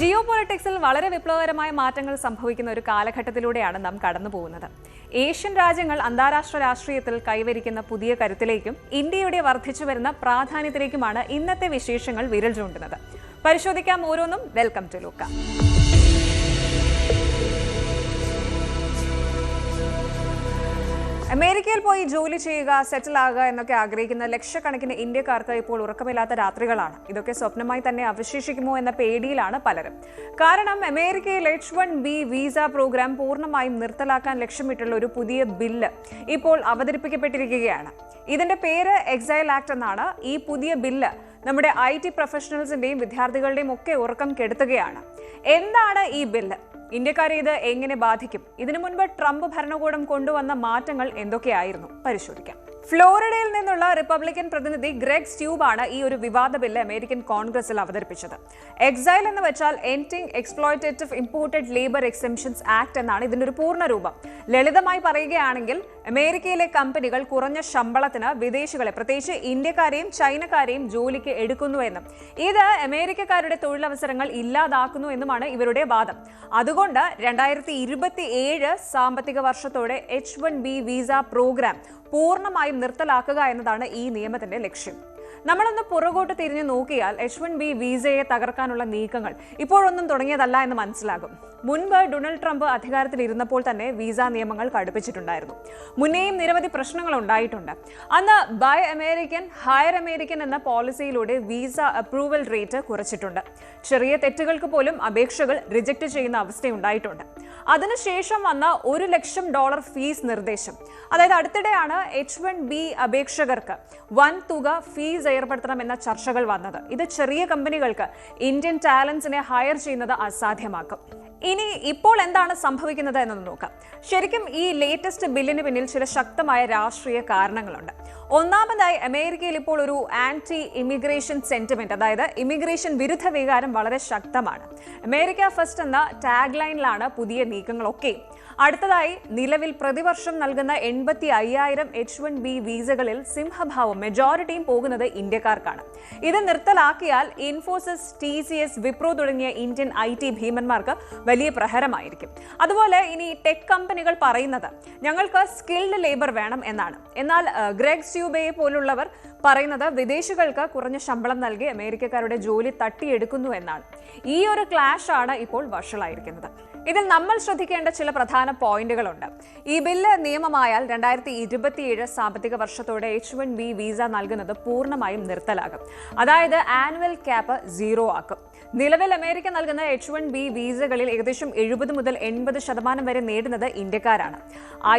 ജിയോ പൊളിറ്റിക്സിൽ വളരെ വിപ്ലവകരമായ മാറ്റങ്ങൾ സംഭവിക്കുന്ന ഒരു കാലഘട്ടത്തിലൂടെയാണ് നാം കടന്നു പോകുന്നത്. ഏഷ്യൻ രാജ്യങ്ങൾ അന്താരാഷ്ട്ര രാഷ്ട്രീയത്തിൽ കൈവരിക്കുന്ന പുതിയ കരുത്തിലേക്കും ഇന്ത്യയുടെ വർദ്ധിച്ചു വരുന്ന പ്രാധാന്യത്തിലേക്കുമാണ് ഇന്നത്തെ വിശേഷങ്ങൾ വിരൽ ചൂണ്ടുന്നത്. പരിശോധിക്കാം ഓരോന്നും. വെൽക്കം ടു ലൂക്ക. അമേരിക്കയിൽ പോയി ജോലി ചെയ്യുക, സെറ്റിൽ ആകുക എന്നൊക്കെ ആഗ്രഹിക്കുന്ന ലക്ഷക്കണക്കിന് ഇന്ത്യക്കാർക്ക് ഇപ്പോൾ ഉറക്കമില്ലാത്ത രാത്രികളാണ്. ഇതൊക്കെ സ്വപ്നമായി തന്നെ അവശേഷിക്കുമോ എന്ന പേടിയിലാണ് പലരും. കാരണം അമേരിക്കയിൽ H-1B വിസ പ്രോഗ്രാം പൂർണ്ണമായും നിർത്തലാക്കാൻ ലക്ഷ്യമിട്ടുള്ള ഒരു പുതിയ ബില്ല് ഇപ്പോൾ അവതരിപ്പിക്കപ്പെട്ടിരിക്കുകയാണ്. ഇതിന്റെ പേര് എക്സൈൽ ആക്ട് എന്നാണ്. ഈ പുതിയ ബില്ല് നമ്മുടെ IT പ്രൊഫഷണൽസിന്റെയും വിദ്യാർത്ഥികളുടെയും ഒക്കെ ഉറക്കം കെടുത്തുകയാണ്. എന്താണ് ഈ ബില്ല്? ഇന്ത്യക്കാരെ ഇത് എങ്ങനെ ബാധിക്കും? ഇതിനു മുൻപ് ട്രംപ് ഭരണകൂടം കൊണ്ടുവന്ന മാറ്റങ്ങൾ എന്തൊക്കെയായിരുന്നു? പരിശോധിക്കാം. ഫ്ലോറിഡയിൽ നിന്നുള്ള റിപ്പബ്ലിക്കൻ പ്രതിനിധി ഗ്രെഗ് സ്റ്റ്യൂബാണ് ഈ ഒരു വിവാദ ബില്ല് അമേരിക്കൻ കോൺഗ്രസിൽ അവതരിപ്പിച്ചത്. എക്സൈൽ എന്ന് വെച്ചാൽ ending exploitative imported labour എക്സെംഷൻസ് act എന്നാണ് ഇതിന്റെ ഒരു പൂർണ്ണ രൂപം. ലളിതമായി പറയുകയാണെങ്കിൽ അമേരിക്കയിലെ കമ്പനികൾ കുറഞ്ഞ ശമ്പളത്തിന് വിദേശികളെ, പ്രത്യേകിച്ച് ഇന്ത്യക്കാരെയും ചൈനക്കാരെയും ജോലിക്ക് എടുക്കുന്നുവെന്നും ഇത് അമേരിക്കക്കാരുടെ തൊഴിലവസരങ്ങൾ ഇല്ലാതാക്കുന്നു എന്നുമാണ് ഇവരുടെ വാദം. അതുകൊണ്ട് 2027 സാമ്പത്തിക വർഷത്തോടെ H-1B വിസ പ്രോഗ്രാം പൂർണ്ണമായും നിർത്തലാക്കുക എന്നതാണ് ഈ നിയമത്തിന്റെ ലക്ഷ്യം. നമ്മളൊന്ന് പുറകോട്ട് തിരിഞ്ഞു നോക്കിയാൽ H-1B വിസയെ തകർക്കാനുള്ള നീക്കങ്ങൾ ഇപ്പോഴൊന്നും തുടങ്ങിയതല്ല എന്ന് മനസ്സിലാകും. മുൻപ് ഡൊണാൾഡ് ട്രംപ് അധികാരത്തിൽ ഇരുന്നപ്പോൾ തന്നെ വിസ നിയമങ്ങൾ കടുപ്പിച്ചിട്ടുണ്ടായിരുന്നു. മുന്നേയും നിരവധി പ്രശ്നങ്ങൾ ഉണ്ടായിട്ടുണ്ട്. അന്ന് ബൈ അമേരിക്കൻ ഹയർ അമേരിക്കൻ എന്ന പോളിസിയിലൂടെ വിസ അപ്രൂവൽ റേറ്റ് കുറച്ചിട്ടുണ്ട്. ചെറിയ തെറ്റുകൾക്ക് പോലും അപേക്ഷകൾ റിജക്ട് ചെയ്യുന്ന അവസ്ഥയുണ്ടായിട്ടുണ്ട്. അതിനുശേഷം വന്ന $1 ലക്ഷം ഫീസ് നിർദ്ദേശം. അതായത് അടുത്തിടെയാണ് H-1B അപേക്ഷകർക്ക് വൻ തുക ഫീസ് ഏർപ്പെടുത്തണമെന്ന ചർച്ചകൾ വന്നത്. ഇത് ചെറിയ കമ്പനികൾക്ക് ഇന്ത്യൻ ടാലന്റ്സിനെ ഹയർ ചെയ്യുന്നത് അസാധ്യമാക്കും. ഇനി ഇപ്പോൾ എന്താണ് സംഭവിക്കുന്നത് എന്നൊന്ന് നോക്കാം. ശരിക്കും ഈ ലേറ്റസ്റ്റ് ബില്ലിന് പിന്നിൽ ചില ശക്തമായ രാഷ്ട്രീയ കാരണങ്ങളുണ്ട്. ഒന്നാമതായി അമേരിക്കയിൽ ഇപ്പോൾ ഒരു ആന്റി ഇമിഗ്രേഷൻ സെന്റിമെന്റ്, അതായത് ഇമിഗ്രേഷൻ വിരുദ്ധ വികാരം വളരെ ശക്തമാണ്. അമേരിക്ക ഫസ്റ്റ് എന്ന ടാഗ് ലൈനിലാണ് പുതിയ നീക്കങ്ങളൊക്കെ. അടുത്തതായി നിലവിൽ പ്രതിവർഷം നൽകുന്ന 85,000 H-1B വിസകളിൽ സിംഹഭാവം മെജോറിറ്റിയും പോകുന്നത് ഇന്ത്യക്കാർക്കാണ്. ഇത് നിർത്തലാക്കിയാൽ ഇൻഫോസിസ്, TCS, വിപ്രോ തുടങ്ങിയ ഇന്ത്യൻ IT ഭീമന്മാർക്ക് വലിയ പ്രഹരമായിരിക്കും. അതുപോലെ ഇനി ടെക് കമ്പനികൾ പറയുന്നത് ഞങ്ങൾക്ക് സ്കിൽഡ് ലേബർ വേണം എന്നാണ്. എന്നാൽ ഗ്രെഗ് സ്റ്റ്യൂബയെ പോലുള്ളവർ പറയുന്നത് വിദേശികൾക്ക് കുറഞ്ഞ ശമ്പളം നൽകി അമേരിക്കക്കാരുടെ ജോലി തട്ടിയെടുക്കുന്നു എന്നാണ്. ഈ ഒരു ക്ലാഷ് ആണ് ഇപ്പോൾ വഷളായിരിക്കുന്നത്. ഇതിൽ നമ്മൾ ശ്രദ്ധിക്കേണ്ട ചില പ്രധാന പോയിന്റുകളുണ്ട്. ഈ ബില്ല് നിയമമായാൽ 2027 സാമ്പത്തിക വർഷത്തോടെ H-1B വിസ നൽകുന്നത് പൂർണ്ണമായും നിർത്തലാകും. അതായത് ആനുവൽ ക്യാപ്പ് 0 ആക്കും. നിലവിൽ അമേരിക്ക നൽകുന്ന H-1B വിസകളിൽ ഏകദേശം 70 മുതൽ 80% വരെ നേടുന്നത് ഇന്ത്യക്കാരാണ്.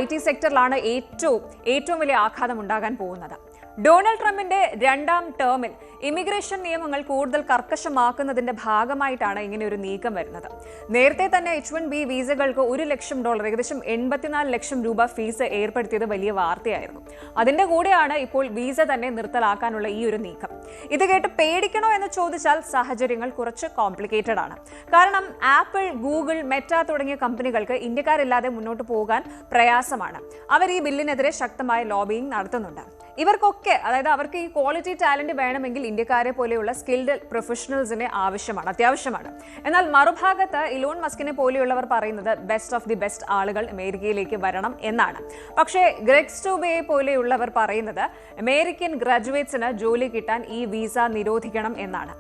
IT സെക്ടറിലാണ് ഏറ്റവും വലിയ ആഘാതം ഉണ്ടാകാൻ പോകുന്നത്. ഡൊണാൾഡ് ട്രംപിന്റെ 2ാം ടേമിൽ ഇമിഗ്രേഷൻ നിയമങ്ങൾ കൂടുതൽ കർക്കശമാക്കുന്നതിന്റെ ഭാഗമായിട്ടാണ് ഇങ്ങനെ ഒരു നീക്കം വരുന്നത്. നേരത്തെ തന്നെ H-1B വിസകൾക്ക് $1 ലക്ഷം, ഏകദേശം 84 ലക്ഷം രൂപ ഫീസ് ഏർപ്പെടുത്തിയത് വലിയ വാർത്തയായിരുന്നു. അതിന്റെ കൂടെയാണ് ഇപ്പോൾ വിസ തന്നെ നിർത്തലാക്കാനുള്ള ഈ ഒരു നീക്കം. ഇത് കേട്ട് പേടിക്കണോ എന്ന് ചോദിച്ചാൽ സാഹചര്യങ്ങൾ കുറച്ച് കോംപ്ലിക്കേറ്റഡ് ആണ്. കാരണം ആപ്പിൾ, ഗൂഗിൾ, മെറ്റ തുടങ്ങിയ കമ്പനികൾക്ക് ഇന്ത്യക്കാരില്ലാതെ മുന്നോട്ട് പോകാൻ പ്രയാസമാണ്. അവർ ഈ ബില്ലിനെതിരെ ശക്തമായ ലോബിയിങ് നടത്തുന്നുണ്ട്. ഇവർക്കൊക്കെ, അതായത് അവർക്ക് ഈ ക്വാളിറ്റി ടാലന്റ് വേണമെങ്കിൽ ഇന്ത്യക്കാരെ പോലെയുള്ള സ്കിൽഡ് പ്രൊഫഷണൽസിനെ അത്യാവശ്യമാണ്. എന്നാൽ മറുഭാഗത്ത് ഇലോൺ മസ്കിനെ പോലെയുള്ളവർ പറയുന്നത് ബെസ്റ്റ് ഓഫ് ദി ബെസ്റ്റ് ആളുകൾ അമേരിക്കയിലേക്ക് വരണം എന്നാണ്. പക്ഷേ ഗ്രെഗ് സ്റ്റ്യൂബയെ പോലെയുള്ളവർ പറയുന്നത് അമേരിക്കൻ ഗ്രാജുവേറ്റ്സിന് ജോലി കിട്ടാൻ ഈ വിസ നിരോധിക്കണം എന്നാണ്.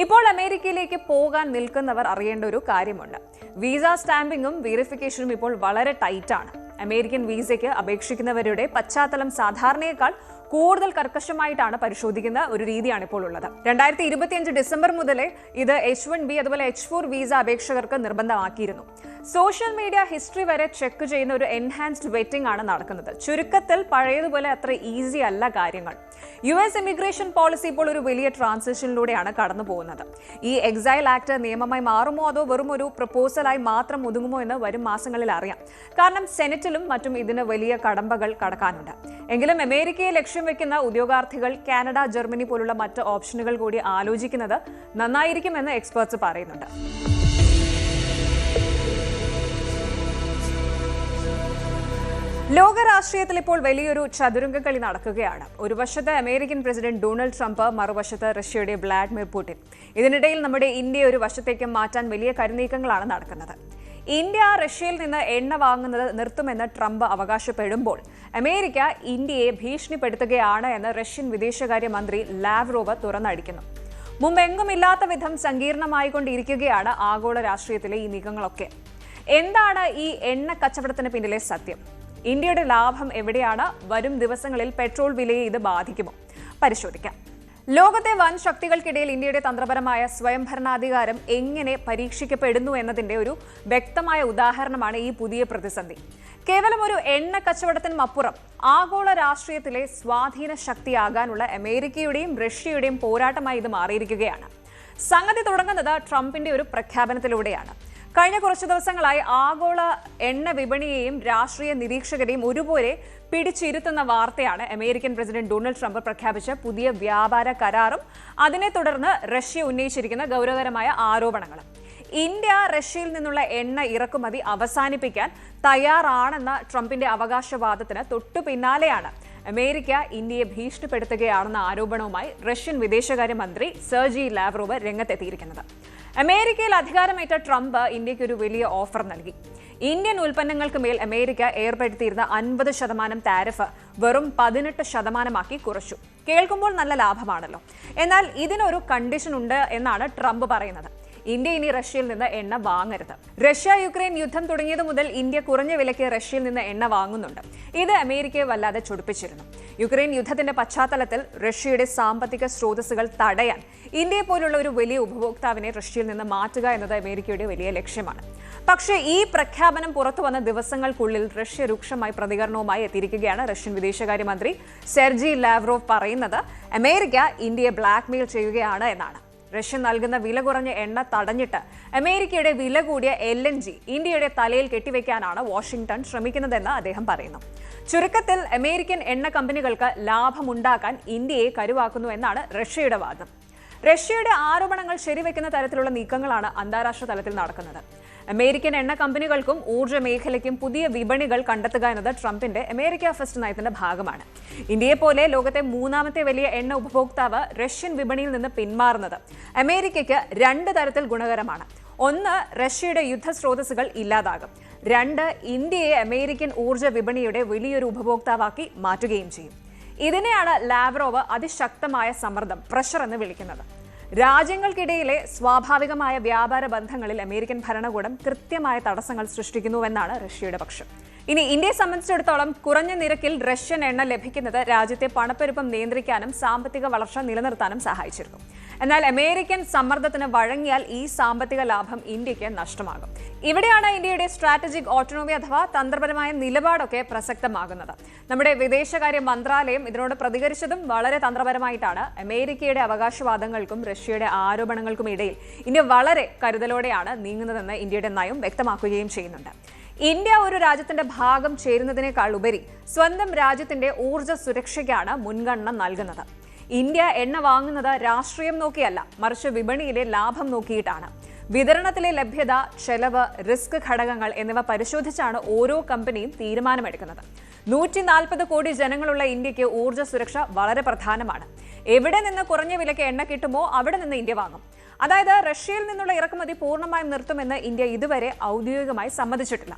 ഇപ്പോൾ അമേരിക്കയിലേക്ക് പോകാൻ നിൽക്കുന്നവർ അറിയേണ്ട ഒരു കാര്യമുണ്ട്. വിസ സ്റ്റാമ്പിങ്ങും വെരിഫിക്കേഷനും ഇപ്പോൾ വളരെ ടൈറ്റാണ്. അമേരിക്കൻ വിസയ്ക്ക് അപേക്ഷിക്കുന്നവരുടെ പശ്ചാത്തലം സാധാരണയേക്കാൾ കൂടുതൽ കർക്കശമായിട്ടാണ് പരിശോധിക്കുന്ന ഒരു രീതിയാണ് ഇപ്പോൾ ഉള്ളത്. 2025 ഡിസംബർ മുതലേ ഇത് H-1B അതുപോലെ H-4 വിസ അപേക്ഷകർക്ക് നിർബന്ധമാക്കിയിരുന്നു. സോഷ്യൽ മീഡിയ ഹിസ്റ്ററി വരെ ചെക്ക് ചെയ്യുന്ന ഒരു എൻഹാൻസ്ഡ് വെറ്റിംഗ് ആണ് നടക്കുന്നത്. ചുരുക്കത്തിൽ പഴയതുപോലെ അത്ര ഈസി അല്ല കാര്യങ്ങൾ. US ഇമിഗ്രേഷൻ പോളിസി ഇപ്പോൾ ഒരു വലിയ ട്രാൻസിഷനിലൂടെയാണ് കടന്നു പോകുന്നത്. ഈ എക്സൈൽ ആക്ട് നിയമമായി മാറുമോ അതോ വെറും ഒരു പ്രപ്പോസലായി മാത്രം ഒതുങ്ങുമോ എന്ന് വരും മാസങ്ങളിൽ അറിയാം. കാരണം സെനറ്റിലും മറ്റും ഇതിന് വലിയ കടമ്പകൾ കടക്കാനുണ്ട്. എങ്കിലും അമേരിക്കയെ ലക്ഷ്യം വെക്കുന്ന ഉദ്യോഗാർത്ഥികൾ കാനഡ, ജർമ്മനി പോലുള്ള മറ്റ് ഓപ്ഷനുകൾ കൂടി ആലോചിക്കുന്നത് നന്നായിരിക്കുമെന്ന് എക്സ്പെർട്സ് പറയുന്നുണ്ട്. ലോക രാഷ്ട്രീയത്തിൽ ഇപ്പോൾ വലിയൊരു ചതുരംഗക്കളി നടക്കുകയാണ്. ഒരു വശത്ത് അമേരിക്കൻ പ്രസിഡന്റ് ഡൊണാൾഡ് ട്രംപ്, മറുവശത്ത് റഷ്യയുടെ വ്ളാഡിമിർ പുടിൻ. ഇതിനിടയിൽ നമ്മുടെ ഇന്ത്യയെ ഒരു വശത്തേക്ക് മാറ്റാൻ വലിയ കരുനീക്കങ്ങളാണ് നടക്കുന്നത്. ഇന്ത്യ റഷ്യയിൽ നിന്ന് എണ്ണ വാങ്ങുന്നത് നിർത്തുമെന്ന് ട്രംപ് അവകാശപ്പെടുമ്പോൾ അമേരിക്ക ഇന്ത്യയെ ഭീഷണിപ്പെടുത്തുകയാണ് എന്ന് റഷ്യൻ വിദേശകാര്യമന്ത്രി ലാവ്റോവ് തുറന്നടിക്കുന്നു. മുമ്പെങ്ങുമില്ലാത്ത വിധം സങ്കീർണമായിക്കൊണ്ടിരിക്കുകയാണ് ആഗോള രാഷ്ട്രീയത്തിലെ ഈ നീക്കങ്ങളൊക്കെ. എന്താണ് ഈ എണ്ണ കച്ചവടത്തിന് പിന്നിലെ സത്യം? ഇന്ത്യയുടെ ലാഭം എവിടെയാണ്? വരും ദിവസങ്ങളിൽ പെട്രോൾ വിലയെ ഇത് ബാധിക്കുമോ? പരിശോധിക്കാം. ലോകത്തെ വൻ ശക്തികൾക്കിടയിൽ ഇന്ത്യയുടെ തന്ത്രപരമായ സ്വയംഭരണാധികാരം എങ്ങനെ പരീക്ഷിക്കപ്പെടുന്നു എന്നതിന്റെ ഒരു വ്യക്തമായ ഉദാഹരണമാണ് ഈ പുതിയ പ്രതിസന്ധി. കേവലം ഒരു എണ്ണ കച്ചവടത്തിനുമപ്പുറം ആഗോള രാഷ്ട്രീയത്തിലെ സ്വാധീന ശക്തിയാകാനുള്ള അമേരിക്കയുടെയും റഷ്യയുടെയും പോരാട്ടമായി ഇത് മാറിയിരിക്കുകയാണ്. സംഗതി തുടങ്ങുന്നത് ട്രംപിന്റെ ഒരു പ്രഖ്യാപനത്തിലൂടെയാണ്. കഴിഞ്ഞ കുറച്ചു ദിവസങ്ങളായി ആഗോള എണ്ണ വിപണിയെയും രാഷ്ട്രീയ നിരീക്ഷകരെയും ഒരുപോലെ പിടിച്ചിരുത്തുന്ന വാർത്തയാണ് അമേരിക്കൻ പ്രസിഡന്റ് ഡൊണാൾഡ് ട്രംപ് പ്രഖ്യാപിച്ച പുതിയ വ്യാപാര കരാറും അതിനെ തുടർന്ന് റഷ്യ ഉന്നയിച്ചിരിക്കുന്ന ഗൗരവകരമായ ആരോപണങ്ങളും. ഇന്ത്യ റഷ്യയിൽ നിന്നുള്ള എണ്ണ ഇറക്കുമതി അവസാനിപ്പിക്കാൻ തയ്യാറാണെന്ന ട്രംപിന്റെ അവകാശവാദത്തിന് തൊട്ടു പിന്നാലെയാണ് അമേരിക്ക ഇന്ത്യയെ ഭീഷണിപ്പെടുത്തുകയാണെന്ന ആരോപണവുമായി റഷ്യൻ വിദേശകാര്യമന്ത്രി സെർജി ലാവ്റോവ് രംഗത്തെത്തിയിരിക്കുന്നത്. അമേരിക്കയിൽ അധികാരമേറ്റ ട്രംപ് ഇന്ത്യക്ക് ഒരു വലിയ ഓഫർ നൽകി. ഇന്ത്യൻ ഉൽപ്പന്നങ്ങൾക്ക് മേൽ അമേരിക്ക ഏർപ്പെടുത്തിയിരുന്ന 50% താരിഫ് വെറും 18% കുറച്ചു. കേൾക്കുമ്പോൾ നല്ല ലാഭമാണല്ലോ. എന്നാൽ ഇതിനൊരു കണ്ടീഷൻ ഉണ്ട് എന്നാണ് ട്രംപ് പറയുന്നത്. ഇന്ത്യ ഇനി റഷ്യയിൽ നിന്ന് എണ്ണ വാങ്ങരുത്. റഷ്യ യുക്രൈൻ യുദ്ധം തുടങ്ങിയത് മുതൽ ഇന്ത്യ കുറഞ്ഞ വിലയ്ക്ക് റഷ്യയിൽ നിന്ന് എണ്ണ വാങ്ങുന്നുണ്ട്. ഇത് അമേരിക്കയെ വല്ലാതെ ചൊടിപ്പിച്ചിരുന്നു. യുക്രൈൻ യുദ്ധത്തിന്റെ പശ്ചാത്തലത്തിൽ റഷ്യയുടെ സാമ്പത്തിക സ്രോതസ്സുകൾ തടയാൻ ഇന്ത്യയെ പോലുള്ള ഒരു വലിയ ഉപഭോക്താവിനെ റഷ്യയിൽ നിന്ന് മാറ്റുക എന്നത് അമേരിക്കയുടെ വലിയ ലക്ഷ്യമാണ്. പക്ഷേ ഈ പ്രഖ്യാപനം പുറത്തു വന്ന ദിവസങ്ങൾക്കുള്ളിൽ റഷ്യ രൂക്ഷമായി പ്രതികരണവുമായി എത്തിയിരിക്കുകയാണ്. റഷ്യൻ വിദേശകാര്യമന്ത്രി സെർജി ലാവ്റോവ് പറയുന്നത് അമേരിക്ക ഇന്ത്യയെ ബ്ലാക്ക്മെയിൽ ചെയ്യുകയാണ് എന്നാണ്. റഷ്യ നൽകുന്ന വില കുറഞ്ഞ എണ്ണ തടഞ്ഞിട്ട് അമേരിക്കയുടെ വില കൂടിയ LNG ഇന്ത്യയുടെ തലയിൽ കെട്ടിവെക്കാനാണ് വാഷിംഗ്ടൺ ശ്രമിക്കുന്നതെന്ന് അദ്ദേഹം പറയുന്നു. ചുരുക്കത്തിൽ അമേരിക്കൻ എണ്ണ കമ്പനികൾക്ക് ലാഭമുണ്ടാക്കാൻ ഇന്ത്യയെ കരുവാക്കുന്നു എന്നാണ് റഷ്യയുടെ വാദം. റഷ്യയുടെ ആരോപണങ്ങൾ ശരിവെക്കുന്ന തരത്തിലുള്ള നീക്കങ്ങളാണ് അന്താരാഷ്ട്ര തലത്തിൽ നടക്കുന്നത്. അമേരിക്കൻ എണ്ണ കമ്പനികൾക്കും ഊർജ്ജ മേഖലയ്ക്കും പുതിയ വിപണികൾ കണ്ടെത്തുക എന്നത് ട്രംപിന്റെ അമേരിക്ക ഫസ്റ്റ് നയത്തിന്റെ ഭാഗമാണ്. ഇന്ത്യയെപ്പോലെ ലോകത്തെ 3ാമത്തെ വലിയ എണ്ണ ഉപഭോക്താവ് റഷ്യൻ വിപണിയിൽ നിന്ന് പിന്മാറുന്നത് അമേരിക്കയ്ക്ക് 2 തരത്തിൽ ഗുണകരമാണ്. 1, റഷ്യയുടെ യുദ്ധസ്രോതസ്സുകൾ ഇല്ലാതാകും. 2, ഇന്ത്യയെ അമേരിക്കൻ ഊർജ്ജ വിപണിയുടെ വലിയൊരു ഉപഭോക്താവാക്കി മാറ്റുകയും ചെയ്യും. ഇതിനെയാണ് ലാവ്റോവ് അതിശക്തമായ സമ്മർദ്ദം, പ്രഷർ എന്ന് വിളിക്കുന്നത്. രാജ്യങ്ങൾക്കിടയിലെ സ്വാഭാവികമായ വ്യാപാര ബന്ധങ്ങളിൽ അമേരിക്കൻ ഭരണകൂടം കൃത്യമായ തടസ്സങ്ങൾ സൃഷ്ടിക്കുന്നുവെന്നാണ് റഷ്യയുടെ പക്ഷം. ഇനി ഇന്ത്യയെ സംബന്ധിച്ചിടത്തോളം കുറഞ്ഞ നിരക്കിൽ റഷ്യൻ എണ്ണ ലഭിക്കുന്നത് രാജ്യത്തെ പണപ്പെരുപ്പം നിയന്ത്രിക്കാനും സാമ്പത്തിക വളർച്ച നിലനിർത്താനും സഹായിച്ചിരുന്നു. എന്നാൽ അമേരിക്കൻ സമ്മർദ്ദത്തിന് വഴങ്ങിയാൽ ഈ സാമ്പത്തിക ലാഭം ഇന്ത്യക്ക് നഷ്ടമാകും. ഇവിടെയാണ് ഇന്ത്യയുടെ സ്ട്രാറ്റജിക് ഓട്ടോണോമി അഥവാ തന്ത്രപരമായ നിലപാടൊക്കെ പ്രസക്തമാകുന്നത്. നമ്മുടെ വിദേശകാര്യ മന്ത്രാലയം ഇതിനോട് പ്രതികരിച്ചതും വളരെ തന്ത്രപരമായിട്ടാണ്. അമേരിക്കയുടെ അവകാശവാദങ്ങൾക്കും റഷ്യയുടെ ആരോപണങ്ങൾക്കും ഇടയിൽ ഇന്ത്യ വളരെ കരുതലോടെയാണ് നീങ്ങുന്നതെന്ന് ഇന്ത്യയുടെ നയം വ്യക്തമാക്കുകയും ചെയ്യുന്നുണ്ട്. ഇന്ത്യ ഒരു രാജ്യത്തിന്റെ ഭാഗം ചേരുന്നതിനേക്കാൾ ഉപരി സ്വന്തം രാജ്യത്തിന്റെ ഊർജ്ജ സുരക്ഷയ്ക്കാണ് മുൻഗണന നൽകുന്നത്. ഇന്ത്യ എണ്ണ വാങ്ങുന്നത് രാഷ്ട്രീയം നോക്കിയല്ല, മറിച്ച് വിപണിയിലെ ലാഭം നോക്കിയിട്ടാണ്. വിതരണത്തിലെ ലഭ്യത, ചെലവ്, റിസ്ക് ഘടകങ്ങൾ എന്നിവ പരിശോധിച്ചാണ് ഓരോ കമ്പനിയും തീരുമാനമെടുക്കുന്നത്. 140 കോടി ജനങ്ങളുള്ള ഇന്ത്യക്ക് ഊർജ്ജ സുരക്ഷ വളരെ പ്രധാനമാണ്. എവിടെ നിന്ന് കുറഞ്ഞ വിലയ്ക്ക് എണ്ണ കിട്ടുമോ അവിടെ നിന്ന് ഇന്ത്യ വാങ്ങും. അതായത് റഷ്യയിൽ നിന്നുള്ള ഇറക്കുമതി പൂർണ്ണമായും നിർത്തുമെന്ന് ഇന്ത്യ ഇതുവരെ ഔദ്യോഗികമായി സമ്മതിച്ചിട്ടില്ല.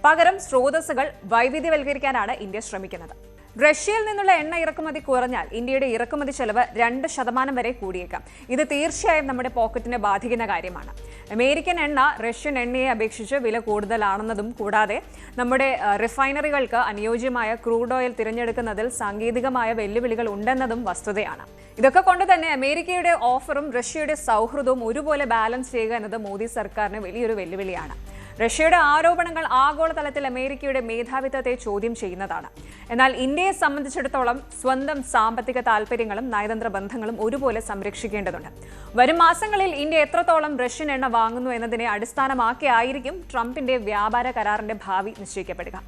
പകരം സ്രോതസ്സുകൾ വൈവിധ്യവൽക്കരിക്കാനാണ് ഇന്ത്യ ശ്രമിക്കുന്നത്. റഷ്യയിൽ നിന്നുള്ള എണ്ണ ഇറക്കുമതി കുറഞ്ഞാൽ ഇന്ത്യയുടെ ഇറക്കുമതി ചെലവ് 2% വരെ കൂടിയേക്കാം. ഇത് തീർച്ചയായും നമ്മുടെ പോക്കറ്റിനെ ബാധിക്കുന്ന കാര്യമാണ്. അമേരിക്കൻ എണ്ണ റഷ്യൻ എണ്ണയെ അപേക്ഷിച്ച് വില കൂടുതലാണെന്നതും കൂടാതെ നമ്മുടെ റിഫൈനറികൾക്ക് അനുയോജ്യമായ ക്രൂഡ് ഓയിൽ തിരഞ്ഞെടുക്കുന്നതിൽ സാങ്കേതികമായ വെല്ലുവിളികൾ ഉണ്ടെന്നതും വസ്തുതയാണ്. ഇതൊക്കെ കൊണ്ട് തന്നെ അമേരിക്കയുടെ ഓഫറും റഷ്യയുടെ സൗഹൃദവും ഒരുപോലെ ബാലൻസ് ചെയ്യുക എന്നത് മോദി സർക്കാരിന് വലിയൊരു വെല്ലുവിളിയാണ്. റഷ്യയുടെ ആരോപണങ്ങൾ ആഗോളതലത്തിൽ അമേരിക്കയുടെ മേധാവിത്വത്തെ ചോദ്യം ചെയ്യുന്നതാണ്. എന്നാൽ ഇന്ത്യയെ സംബന്ധിച്ചിടത്തോളം സ്വന്തം സാമ്പത്തിക താൽപര്യങ്ങളും നയതന്ത്ര ബന്ധങ്ങളും ഒരുപോലെ സംരക്ഷിക്കേണ്ടതുണ്ട്. വരും മാസങ്ങളിൽ ഇന്ത്യ എത്രത്തോളം റഷ്യൻ എണ്ണ വാങ്ങുന്നു എന്നതിനെ അടിസ്ഥാനമാക്കിയായിരിക്കും ട്രംപിന്റെ വ്യാപാര കരാറിന്റെ ഭാവി നിശ്ചയിക്കപ്പെടുക.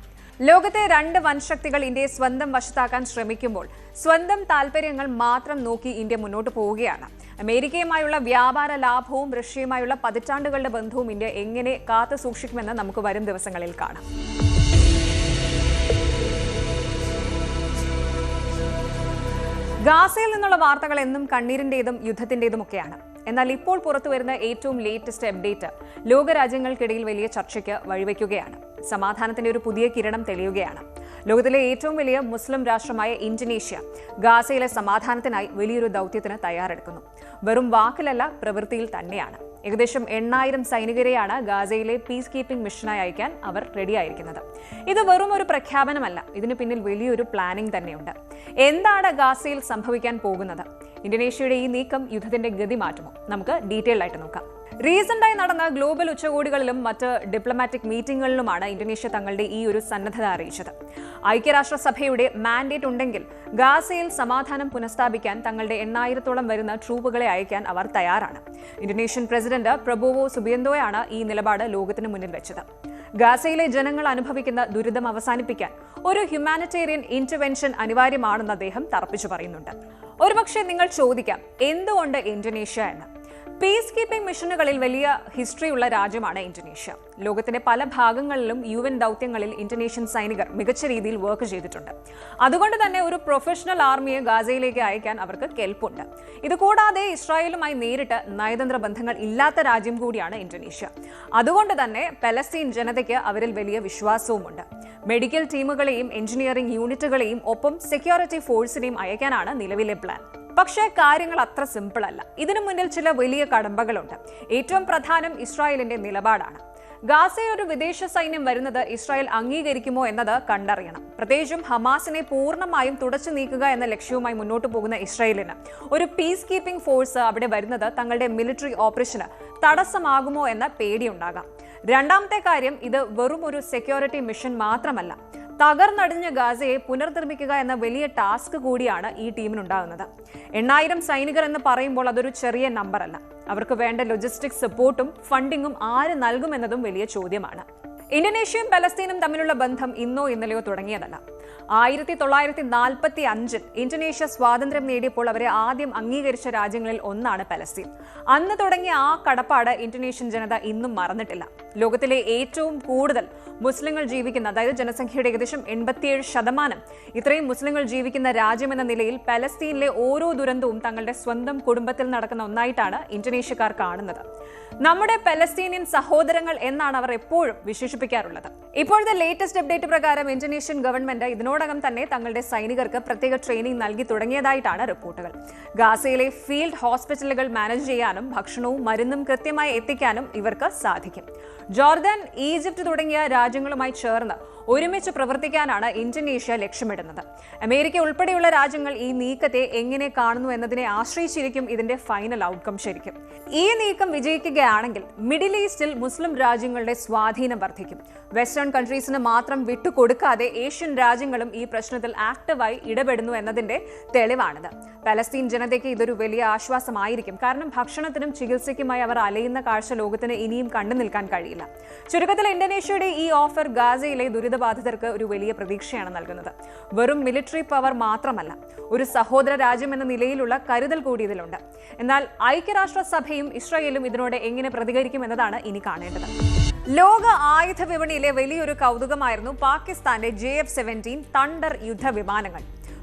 ലോകത്തെ 2 വൻശക്തികൾ ഇന്ത്യയെ സ്വന്തം വശത്താക്കാൻ ശ്രമിക്കുമ്പോൾ സ്വന്തം താൽപര്യങ്ങൾ മാത്രം നോക്കി ഇന്ത്യ മുന്നോട്ട് പോവുകയാണ്. അമേരിക്കയുമായുള്ള വ്യാപാര ലാഭവും റഷ്യയുമായുള്ള പതിറ്റാണ്ടുകളുടെ ബന്ധവും ഇന്ത്യ എങ്ങനെ കാത്തു സൂക്ഷിക്കുമെന്ന് നമുക്ക് വരും ദിവസങ്ങളിൽ കാണാം. ഗാസയിൽ നിന്നുള്ള വാർത്തകൾ എന്നും കണ്ണീരിന്റേതും യുദ്ധത്തിന്റേതുമൊക്കെയാണ്. എന്നാൽ ഇപ്പോൾ പുറത്തുവരുന്ന ഏറ്റവും ലേറ്റസ്റ്റ് അപ്ഡേറ്റ് ലോകരാജ്യങ്ങൾക്കിടയിൽ വലിയ ചർച്ചയ്ക്ക് വഴിവെക്കുകയാണ്. സമാധാനത്തിന്റെ ഒരു പുതിയ കിരണം തെളിയുകയാണ്. ലോകത്തിലെ ഏറ്റവും വലിയ മുസ്ലിം രാഷ്ട്രമായ ഇന്തോനേഷ്യ ഗാസയിലെ സമാധാനത്തിനായി വലിയൊരു ദൗത്യത്തിന് തയ്യാറെടുക്കുന്നു. വെറും വാക്കിലല്ല, പ്രവൃത്തിയിൽ തന്നെയാണ്. ഏകദേശം 8000 സൈനികരെയാണ് ഗാസയിലെ പീസ് കീപ്പിംഗ് മിഷനായി അയക്കാൻ അവർ റെഡിയായിരിക്കുന്നത്. ഇത് വെറും ഒരു പ്രഖ്യാപനമല്ല, ഇതിന് പിന്നിൽ വലിയൊരു പ്ലാനിംഗ് തന്നെയുണ്ട്. എന്താണ് ഗാസയിൽ സംഭവിക്കാൻ പോകുന്നത്? ഇന്തോനേഷ്യയുടെ ഈ നീക്കം യുദ്ധത്തിന്റെ ഗതി മാറ്റുമോ? നമുക്ക് ഡീറ്റെയിൽ ആയിട്ട് നോക്കാം. റീസെന്റായി നടന്ന ഗ്ലോബൽ ഉച്ചകോടികളിലും മറ്റ് ഡിപ്ലോമാറ്റിക് മീറ്റിംഗുകളിലുമാണ് ഇന്തോനേഷ്യ തങ്ങളുടെ ഈ ഒരു സന്നദ്ധത അറിയിച്ചത്. ഐക്യരാഷ്ട്രസഭയുടെ മാൻഡേറ്റ് ഉണ്ടെങ്കിൽ ഗാസയിൽ സമാധാനം പുനഃസ്ഥാപിക്കാൻ തങ്ങളുടെ 8000-ഓളം വരുന്ന ട്രൂപ്പുകളെ അയക്കാൻ അവർ തയ്യാറാണ്. ഇന്തോനേഷ്യൻ പ്രസിഡന്റ് പ്രബോവോ സുബിയന്തോയാണ് ഈ നിലപാട് ലോകത്തിന് മുന്നിൽ വെച്ചത്. ഗാസയിലെ ജനങ്ങൾ അനുഭവിക്കുന്ന ദുരിതം അവസാനിപ്പിക്കാൻ ഒരു ഹ്യൂമാനിറ്റേറിയൻ ഇന്റർവെൻഷൻ അനിവാര്യമാണെന്ന് അദ്ദേഹം തറപ്പിച്ചു പറയുന്നുണ്ട്. ഒരുപക്ഷെ നിങ്ങൾ ചോദിക്കാം, എന്തുകൊണ്ട് ഇന്തോനേഷ്യ എന്ന്? പീസ് കീപ്പിംഗ് മിഷനുകളിൽ വലിയ ഹിസ്റ്ററിയുള്ള രാജ്യമാണ് ഇന്തോനേഷ്യ. ലോകത്തിന്റെ പല ഭാഗങ്ങളിലും UN ദൗത്യങ്ങളിൽ ഇന്തോനേഷ്യൻ സൈനികർ മികച്ച രീതിയിൽ വർക്ക് ചെയ്തിട്ടുണ്ട്. അതുകൊണ്ട് തന്നെ ഒരു പ്രൊഫഷണൽ ആർമിയെ ഗാസയിലേക്ക് അയക്കാൻ അവർക്ക് കെൽപ്പുണ്ട്. ഇതുകൂടാതെ ഇസ്രായേലുമായി നേരിട്ട് നയതന്ത്ര ബന്ധങ്ങൾ ഇല്ലാത്ത രാജ്യം കൂടിയാണ് ഇന്തോനേഷ്യ. അതുകൊണ്ട് തന്നെ പലസ്തീൻ ജനതയ്ക്ക് അവരിൽ വലിയ വിശ്വാസവുമുണ്ട്. മെഡിക്കൽ ടീമുകളെയും എഞ്ചിനീയറിംഗ് യൂണിറ്റുകളെയും ഒപ്പം സെക്യൂരിറ്റി ഫോഴ്സിനെയും അയക്കാനാണ് നിലവിലെ പ്ലാൻ. പക്ഷേ കാര്യങ്ങൾ അത്ര സിമ്പിൾ അല്ല. ഇതിനു മുന്നിൽ ചില വലിയ കടമ്പകളുണ്ട്. ഏറ്റവും പ്രധാനം ഇസ്രായേലിന്റെ നിലപാടാണ്. ഗാസയിൽ ഒരു വിദേശ സൈന്യം വരുന്നത് ഇസ്രായേൽ അംഗീകരിക്കുമോ എന്നത് കണ്ടറിയണം. പ്രത്യേകിച്ചും ഹമാസിനെ പൂർണ്ണമായും തുടച്ചു നീക്കുക എന്ന ലക്ഷ്യവുമായി മുന്നോട്ട് പോകുന്ന ഇസ്രായേലിന് ഒരു പീസ് കീപ്പിംഗ് ഫോഴ്സ് അവിടെ വരുന്നത് തങ്ങളുടെ മിലിറ്ററി ഓപ്പറേഷന് തടസ്സമാകുമോ എന്ന പേടിയുണ്ടാകാം. രണ്ടാമത്തെ കാര്യം, ഇത് വെറും ഒരു സെക്യൂരിറ്റി മിഷൻ മാത്രമല്ല. തകർന്നടിഞ്ഞ ഗാസയെ പുനർനിർമ്മിക്കുക എന്ന വലിയ ടാസ്ക് കൂടിയാണ് ഈ ടീമിനുണ്ടാകുന്നത്. 8000 സൈനികർ എന്ന് പറയുമ്പോൾ അതൊരു ചെറിയ നമ്പർ അല്ല. അവർക്ക് വേണ്ട ലോജിസ്റ്റിക് സപ്പോർട്ടും ഫണ്ടിങ്ങും ആര് നൽകുമെന്നതും വലിയ ചോദ്യമാണ്. ഇന്തോനേഷ്യയും പലസ്തീനും തമ്മിലുള്ള ബന്ധം ഇന്നോ ഇന്നലെയോ തുടങ്ങിയതല്ല. 1945 ഇന്തോനേഷ്യ സ്വാതന്ത്ര്യം നേടിയപ്പോൾ അവരെ ആദ്യം അംഗീകരിച്ച രാജ്യങ്ങളിൽ ഒന്നാണ് പലസ്തീൻ. അന്ന് തുടങ്ങിയ ആ കടപ്പാട് ഇന്തോനേഷ്യൻ ജനത ഇന്നും മറന്നിട്ടില്ല. ലോകത്തിലെ ഏറ്റവും കൂടുതൽ മുസ്ലിങ്ങൾ ജീവിക്കുന്ന, അതായത് ജനസംഖ്യയുടെ ഏകദേശം 87% ഇത്രയും മുസ്ലിങ്ങൾ ജീവിക്കുന്ന രാജ്യമെന്ന നിലയിൽ പലസ്തീനിലെ ഓരോ ദുരന്തവും തങ്ങളുടെ സ്വന്തം കുടുംബത്തിൽ നടക്കുന്ന ഒന്നായിട്ടാണ് ഇന്തോനേഷ്യക്കാർ കാണുന്നത്. നമ്മുടെ പലസ്തീനിയൻ സഹോദരങ്ങൾ എന്നാണ് അവർ എപ്പോഴും വിശേഷിപ്പിക്കാറുള്ളത്. ഇപ്പോഴത്തെ ലേറ്റസ്റ്റ് അപ്ഡേറ്റ് പ്രകാരം ഇന്തോനേഷ്യൻ ഗവൺമെന്റ് ഇതിനോടകം തന്നെ തങ്ങളുടെ സൈനികർക്ക് പ്രത്യേക ട്രെയിനിംഗ് നൽകി തുടങ്ങിയതായിട്ടാണ് റിപ്പോർട്ടുകൾ. ഗാസയിലെ ഫീൽഡ് ഹോസ്പിറ്റലുകൾ മാനേജ് ചെയ്യാനും ഭക്ഷണവും മരുന്നും കൃത്യമായി എത്തിക്കാനും ഇവർക്ക് സാധിക്കും. ജോർദാൻ, ഈജിപ്ത് തുടങ്ങിയ രാജ്യങ്ങളുമായി ചേർന്ന് ഒരുമിച്ച് പ്രവർത്തിക്കാനാണ് ഇന്തോനേഷ്യ ലക്ഷ്യമിടുന്നത്. അമേരിക്ക ഉൾപ്പെടെയുള്ള രാജ്യങ്ങൾ ഈ നീക്കത്തെ എങ്ങനെ കാണുന്നു എന്നതിനെ ആശ്രയിച്ചിരിക്കും ഇതിന്റെ ഫൈനൽ ഔട്ട്കം. ശരിക്കും ഈ നീക്കം വിജയിക്കുകയാണെങ്കിൽ മിഡിൽ ഈസ്റ്റിൽ മുസ്ലിം രാജ്യങ്ങളുടെ സ്വാധീനം വർദ്ധിക്കും. വെസ്റ്റേൺ കൺട്രീസിന് മാത്രം വിട്ടുകൊടുക്കാതെ ഏഷ്യൻ രാജ്യങ്ങളും ഈ പ്രശ്നത്തിൽ ആക്റ്റീവായി ഇടപെടുന്നു എന്നതിന്റെ തെളിവാണിത്. പലസ്തീൻ ജനതയ്ക്ക് ഇതൊരു വലിയ ആശ്വാസമായിരിക്കും. കാരണം ഭക്ഷണത്തിനും ചികിത്സയ്ക്കുമായി അവർ അലയുന്ന കാഴ്ച ലോകത്തിന് ഇനിയും കണ്ടു നിൽക്കാൻ കഴിയില്ല. ചുരുക്കത്തിൽ ഇന്തോനേഷ്യയുടെ ഈ ഓഫർ ഗാസയിലെ ദുരിതബാധിതർക്ക് ഒരു വലിയ പ്രതീക്ഷയാണ് നൽകുന്നത്. വെറും മിലിറ്ററി പവർ മാത്രമല്ല, ഒരു സഹോദര രാജ്യം എന്ന നിലയിലുള്ള കരുതൽ കൂടി ഇതിലുണ്ട്. എന്നാൽ ഐക്യരാഷ്ട്രസഭയും ഇസ്രായേലും ഇതിനോട് എങ്ങനെ പ്രതികരിക്കും എന്നതാണ് ഇനി കാണേണ്ടത്. ലോക ആയുധ വിപണിയിലെ വലിയൊരു കൗതുകമായിരുന്നു പാകിസ്ഥാന്റെ JF-17 തണ്ടർ യുദ്ധവിമാനങ്ങൾ.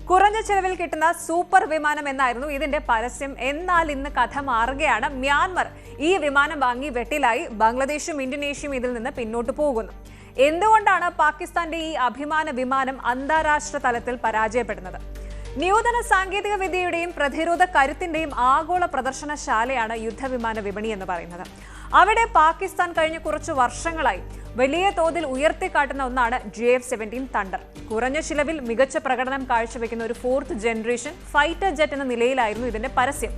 കുറഞ്ഞ ചെലവിൽ കിട്ടുന്ന സൂപ്പർ വിമാനം എന്നായിരുന്നു ഇതിന്റെ പരസ്യം. എന്നാൽ ഇന്ന് കഥ മാറുകയാണ്. മ്യാൻമർ ഈ വിമാനം വാങ്ങി വെട്ടിലായി. ബംഗ്ലാദേശും ഇന്തോനേഷ്യയും ഇതിൽ നിന്ന് പിന്നോട്ട് പോകുന്നു. എന്തുകൊണ്ടാണ് പാകിസ്ഥാന്റെ ഈ അഭിമാന വിമാനം അന്താരാഷ്ട്ര തലത്തിൽ പരാജയപ്പെടുന്നത്? നൂതന സാങ്കേതിക വിദ്യയുടെയും പ്രതിരോധ കരുത്തിന്റെയും ആഗോള പ്രദർശനശാലയാണ് യുദ്ധവിമാന വിപണി എന്ന് പറയുന്നത്. അവിടെ പാകിസ്ഥാൻ കഴിഞ്ഞ കുറച്ചു വർഷങ്ങളായി വലിയ തോതിൽ ഉയർത്തിക്കാട്ടുന്ന ഒന്നാണ് JF-17 തണ്ടർ. കുറഞ്ഞ ചിലവിൽ മികച്ച പ്രകടനം കാഴ്ചവെക്കുന്ന ഒരു 4th ജനറേഷൻ ഫൈറ്റർ ജെറ്റ് എന്ന നിലയിലായിരുന്നു ഇതിന്റെ പരസ്യം.